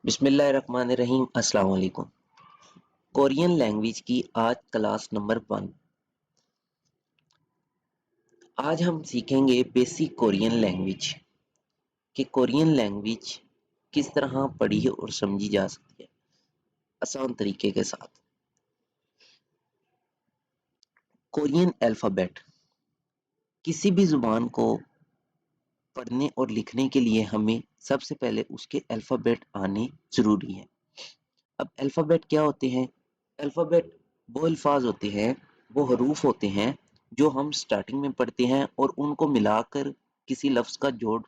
बिस्मिल्लाहिर्रहमानिर्रहीम। अस्सलाम वालेकुम। कोरियन लैंग्वेज की आज क्लास नंबर 1। आज हम सीखेंगे बेसिक कोरियन लैंग्वेज कि कोरियन लैंग्वेज किस तरह पढ़ी और समझी जा सकती है आसान तरीके के साथ। Korean alphabet. किसी भी ज़ुबान को पढ़ने और लिखने के लिए हमें सबसे पहले उसके अल्फ़ाबेट आने ज़रूरी है। अब अल्फ़ाबेट क्या होते हैं? अल्फ़ाबेट वो अल्फ़ाज़ होते हैं, वो हरूफ होते हैं जो हम स्टार्टिंग में पढ़ते हैं और उनको मिलाकर किसी लफ्ज़ का जोड़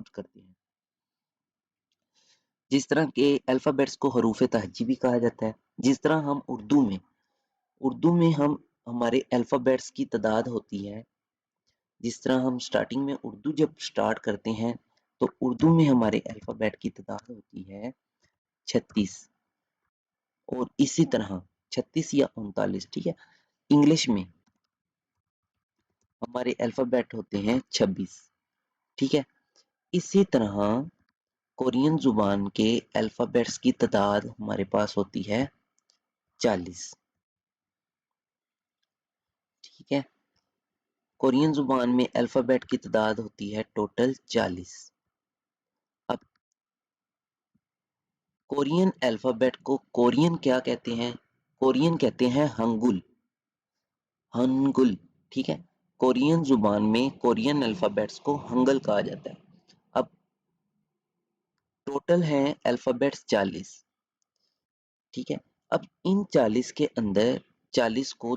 करते हैं। जिस तरह के अल्फ़ाबेट्स को हरूफ तहज्जी भी कहा जाता है। जिस तरह हम उर्दू में हम हमारे अल्फ़ाबेट्स की तादाद होती है। जिस तरह हम स्टार्टिंग में उर्दू जब स्टार्ट करते हैं तो उर्दू में हमारे अल्फ़ाबेट की तादाद होती है 36। और इसी तरह 36 या 39, ठीक है। इंग्लिश में हमारे अल्फ़ाबेट होते हैं 26, ठीक है। इसी तरह कोरियन ज़ुबान के अल्फ़ाबेट्स की तादाद हमारे पास होती है 40, ठीक है। कोरियन ज़ुबान में अल्फ़ाबेट की तादाद होती है टोटल 40। अब कोरियन अल्फ़ाबेट को कोरियन क्या कहते हैं? कोरियन कहते हैं हंगुल, हनगुल, ठीक है। कोरियन ज़ुबान में कोरियन अल्फ़ाबेट्स को हंगल कहा जाता है। अब टोटल हैं अल्फ़ाबेट्स 40, ठीक है। अब इन 40 के अंदर 40 को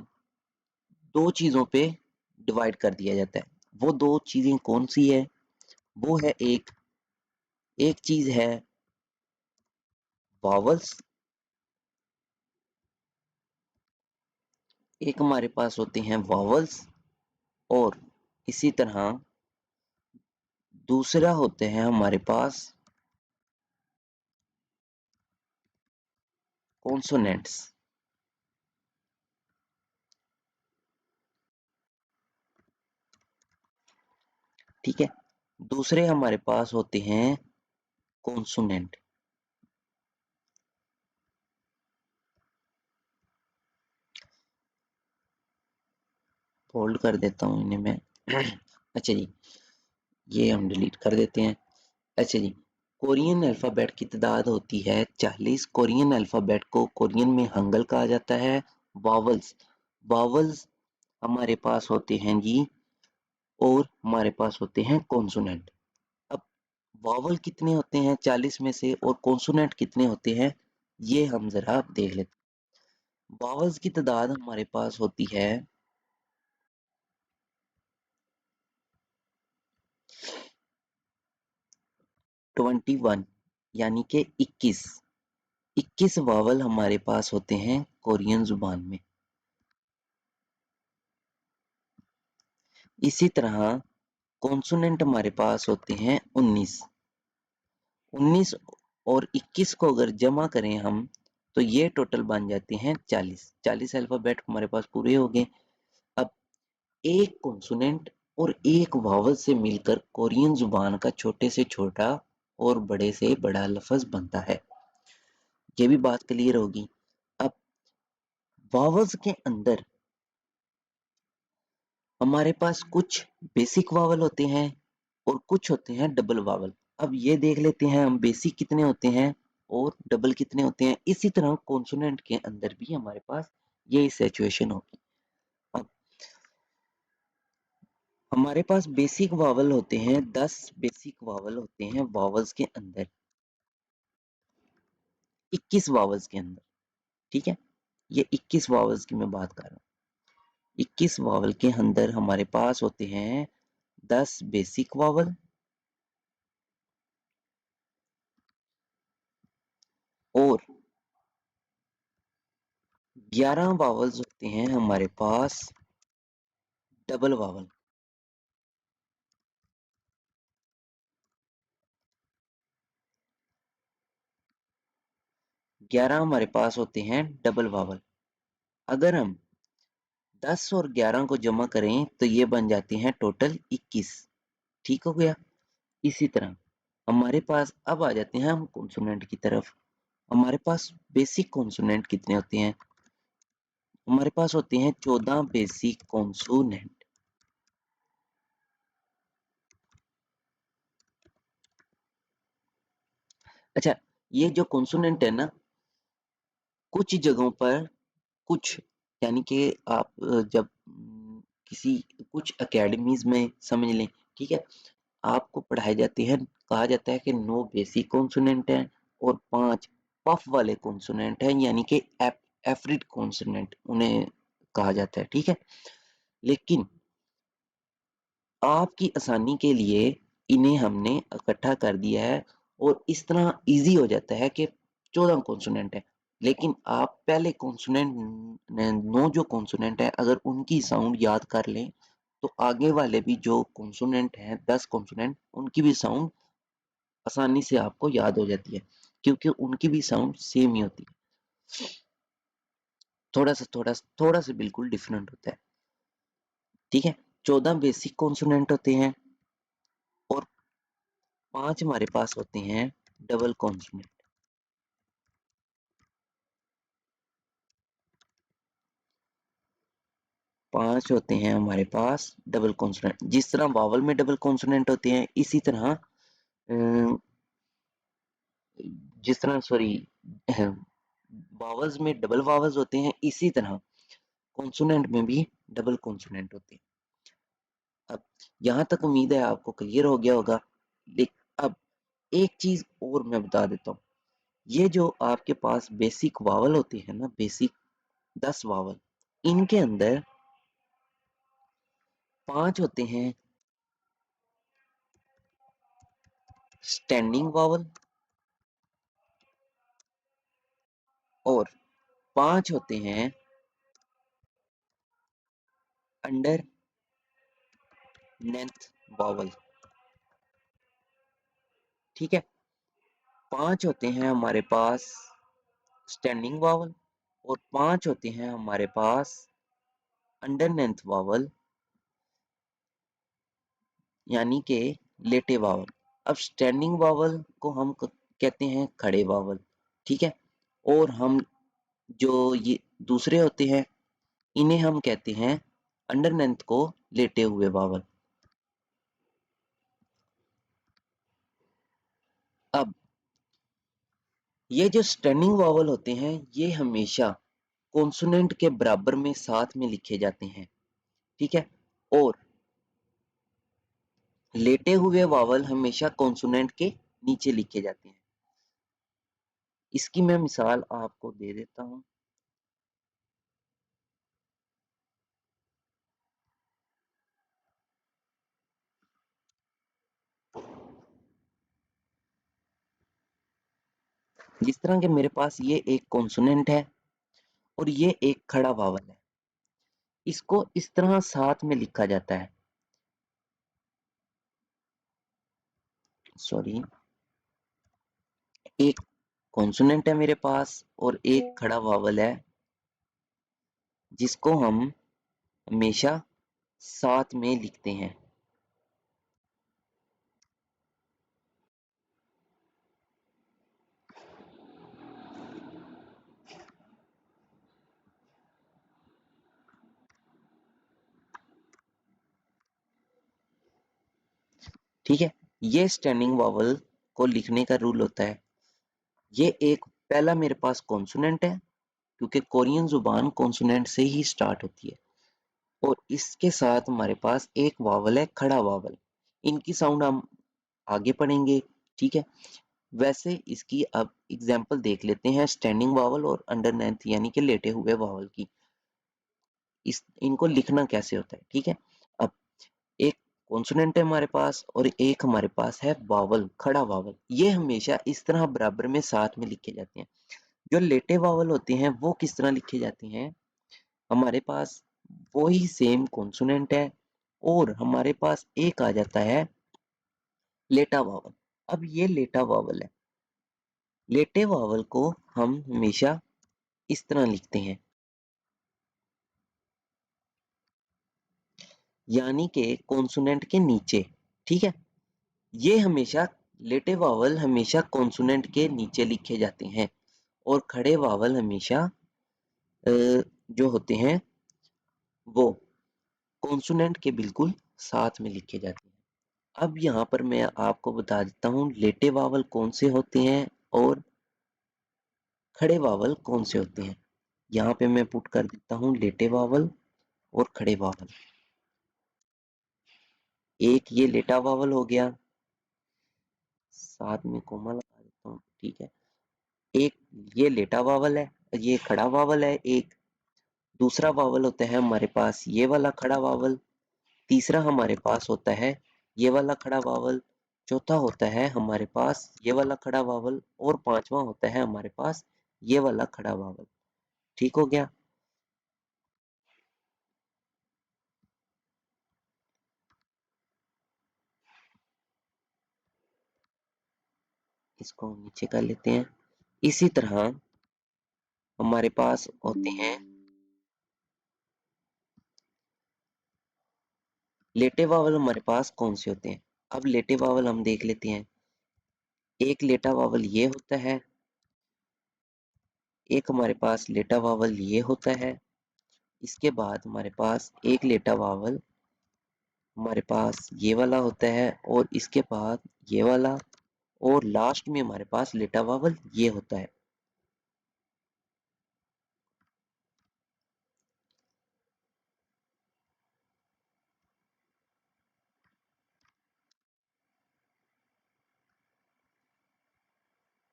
2 चीज़ों पे डिवाइड कर दिया जाता है। वो 2 चीज़ें कौन-सी है? वो है एक चीज़ है वॉवल्स, एक हमारे पास होते हैं वॉवल्स, और इसी तरह दूसरा होते हैं हमारे पास कॉन्सोनेंट्स, ठीक है। दूसरे हमारे पास होते हैं कॉन्सोनेंट। फोल्ड कर देता हूँ इन्हें मैं। अच्छा जी, ये हम डिलीट कर देते हैं। अच्छा जी, कोरियन अल्फ़ाबेट की तादाद होती है 40। कोरियन अल्फ़ाबेट को कोरियन में हंगल कहा जाता है। वॉवल्स, वॉवल्स हमारे पास होते हैं जी, और हमारे पास होते हैं कॉन्सोनेंट। अब वॉवल कितने होते हैं 40 में से और कॉन्सोनेंट कितने होते हैं, ये हम ज़रा देख लेते हैं। वॉवल्स की तादाद हमारे पास होती है 21, यानी कि 21। 21 वावल हमारे पास होते हैं कोरियन जुबान में। इसी तरह कॉन्सोनेंट हमारे पास होते हैं 19। 19 और 21 को अगर जमा करें हम तो ये टोटल बन जाते हैं 40। 40 अल्फाबेट हमारे पास पूरे हो गए। अब एक कॉन्सोनेंट और एक वावल से मिलकर कोरियन जुबान का छोटे से छोटा और बड़े से बड़ा लफ्ज बनता है। ये भी बात क्लियर होगी। अब वावल्स के अंदर हमारे पास कुछ बेसिक वावल होते हैं और कुछ होते हैं डबल वावल। अब ये देख लेते हैं हम बेसिक कितने होते हैं और डबल कितने होते हैं। इसी तरह कॉन्सोनेंट के अंदर भी हमारे पास यही सिचुएशन होगी। अब हमारे पास बेसिक वावल होते हैं 10 बेसिक वावल होते हैं वावल्स के अंदर, 21 वावल्स के अंदर, ठीक है। ये 21 वावल्स की मैं बात कर रहा हूँ। 21 वावल के अंदर हमारे पास होते हैं 10 बेसिक वावल और 11 वावल्स होते हैं हमारे पास डबल वावल। 11 हमारे पास होते हैं डबल वावल। अगर हम 10 और 11 को जमा करें तो ये बन जाते हैं टोटल 21, ठीक हो गया। इसी तरह हमारे पास अब आ जाते हैं हम कॉन्सोनेंट की तरफ। हमारे पास बेसिक कॉन्सोनेंट कितने होते हैं? हमारे पास होते हैं 14 बेसिक कॉन्सोनेंट। अच्छा, ये जो कॉन्सोनेंट है ना, कुछ जगहों पर कुछ, यानी कि आप जब किसी कुछ एकेडमीज में समझ लें, ठीक है, आपको पढ़ाए जाते हैं, कहा जाता है कि 9 बेसिक कॉन्सोनेंट हैं और 5 पफ वाले कॉन्सोनेंट हैं, यानी कि एफरिड कॉन्सोनेंट उन्हें कहा जाता है, ठीक है। लेकिन आपकी आसानी के लिए इन्हें हमने इकट्ठा कर दिया है और इस तरह इजी हो जाता है कि 14 कॉन्सोनेंट है। लेकिन आप पहले कॉन्सोनेंट 9 जो कॉन्सोनेंट है, अगर उनकी साउंड याद कर लें तो आगे वाले भी जो कॉन्सोनेंट हैं 10 कॉन्सोनेंट, उनकी भी साउंड आसानी से आपको याद हो जाती है, क्योंकि उनकी भी साउंड सेम ही होती है। थोड़ा सा बिल्कुल डिफरेंट होता है, ठीक है। 14 बेसिक कॉन्सोनेंट होते हैं और 5 हमारे पास होते हैं डबल कॉन्सोनेंट। 5 होते हैं हमारे पास डबल कॉन्सोनेंट। जिस तरह वावल में डबल कॉन्सोनेंट होते हैं, इसी तरह जिस तरह सॉरी वावल्स में डबल वावल्स होते हैं, इसी तरह कॉन्सोनेंट में भी डबल कॉन्सोनेंट होते हैं। अब यहाँ तक उम्मीद है आपको क्लियर हो गया होगा। लेकिन अब एक चीज और मैं बता देता हूँ। ये जो आपके पास बेसिक वावल होती है ना, बेसिक 10 वावल, इनके अंदर 5 होते हैं स्टैंडिंग वावल और 5 होते हैं अंडर नेंथ वावल, ठीक है। 5 होते हैं हमारे पास स्टैंडिंग वावल और 5 होते हैं हमारे पास अंडर नेंथ वावल, यानी कि लेटे वावल। अब स्टैंडिंग वावल को हम कहते हैं खड़े वावल, ठीक है। और हम जो ये दूसरे होते हैं, इन्हें हम कहते हैं अंडर नेंथ को लेटे हुए वावल। अब ये जो स्टैंडिंग वावल होते हैं, ये हमेशा कॉन्सोनेंट के बराबर में साथ में लिखे जाते हैं, ठीक है। और लेटे हुए वावल हमेशा कॉन्सोनेंट के नीचे लिखे जाते हैं। इसकी मैं मिसाल आपको दे देता हूं। जिस तरह के मेरे पास ये एक कॉन्सोनेंट है और ये एक खड़ा वावल है, इसको इस तरह साथ में लिखा जाता है। सॉरी, एक कॉन्सोनेंट है मेरे पास और एक खड़ा वावल है, जिसको हम हमेशा साथ में लिखते हैं। ठीक है, ये स्टैंडिंग वावल को लिखने का रूल होता है। ये एक पहला मेरे पास कॉन्सोनेंट है, क्योंकि कोरियन जुबान कॉन्सोनेंट से ही स्टार्ट होती है। और इसके साथ हमारे पास एक वावल है खड़ा वावल। इनकी साउंड हम आगे पढ़ेंगे, ठीक है। वैसे इसकी अब एग्जांपल देख लेते हैं स्टैंडिंग वावल और अंडरनेथ यानी कि लेटे हुए वावल की। इस इनको लिखना कैसे होता है, ठीक है। अब एक कॉन्सोनेंट है हमारे पास और एक हमारे पास है वावल, खड़ा वावल। ये हमेशा इस तरह बराबर में साथ में लिखे जाते हैं। जो लेटे वावल होते हैं वो किस तरह लिखे जाते हैं? हमारे पास वही सेम कॉन्सोनेंट है और हमारे पास एक आ जाता है लेटा वावल। अब ये लेटा वावल है। लेटे वावल को हम हमेशा इस तरह लिखते हैं, यानी कि कॉन्सोनेंट के नीचे, ठीक है। ये हमेशा लेटे वावल हमेशा कॉन्सोनेंट के नीचे लिखे जाते हैं और खड़े वावल हमेशा जो होते हैं वो कॉन्सोनेंट के बिल्कुल साथ में लिखे जाते हैं। अब यहाँ पर मैं आपको बता देता हूँ लेटे वावल कौन से होते हैं और खड़े वावल कौन से होते हैं। यहाँ पे मैं पुट कर देता हूँ लेटे वावल और खड़े वावल। एक ये लेटा वावल हो गया, साथ में कोमा लगा देता हूँ, ठीक है। एक ये लेटा वावल है, ये खड़ा वावल है। एक दूसरा वावल होता है हमारे पास ये वाला खड़ा वावल। तीसरा हमारे पास होता है ये वाला खड़ा वावल। चौथा होता है हमारे पास ये वाला खड़ा वावल और पांचवा होता है हमारे पास ये वाला खड़ा वावल। ठीक हो गया। इसको नीचे कर लेते हैं। इसी तरह हमारे पास होते हैं लेटे वावल। हमारे पास कौन से होते हैं? अब लेटे वावल हम देख लेते हैं। एक लेटा वावल ये होता है, एक हमारे पास लेटा वावल ये होता है। इसके बाद हमारे पास एक लेटा वावल हमारे पास ये वाला होता है और इसके बाद ये वाला और लास्ट में हमारे पास लेटा वावल ये होता है।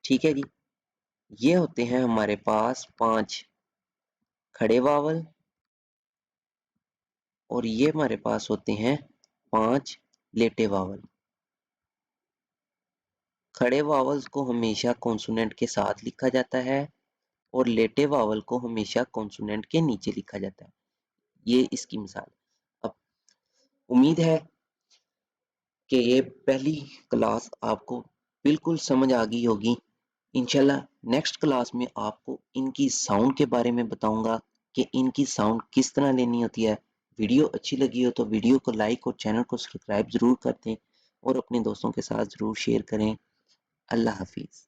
ठीक है जी। ये होते हैं हमारे पास 5 खड़े वावल और ये हमारे पास होते हैं 5 लेटे वावल। खड़े वावल्स को हमेशा कॉन्सोनेंट के साथ लिखा जाता है और लेटे वावल को हमेशा कॉन्सोनेंट के नीचे लिखा जाता है। ये इसकी मिसाल। अब उम्मीद है कि ये पहली क्लास आपको बिल्कुल समझ आ गई होगी। इंशाल्लाह नेक्स्ट क्लास में आपको इनकी साउंड के बारे में बताऊंगा कि इनकी साउंड किस तरह लेनी होती है। वीडियो अच्छी लगी हो तो वीडियो को लाइक और चैनल को सब्सक्राइब ज़रूर कर दें और अपने दोस्तों के साथ ज़रूर शेयर करें। अल्लाह हाफिज़।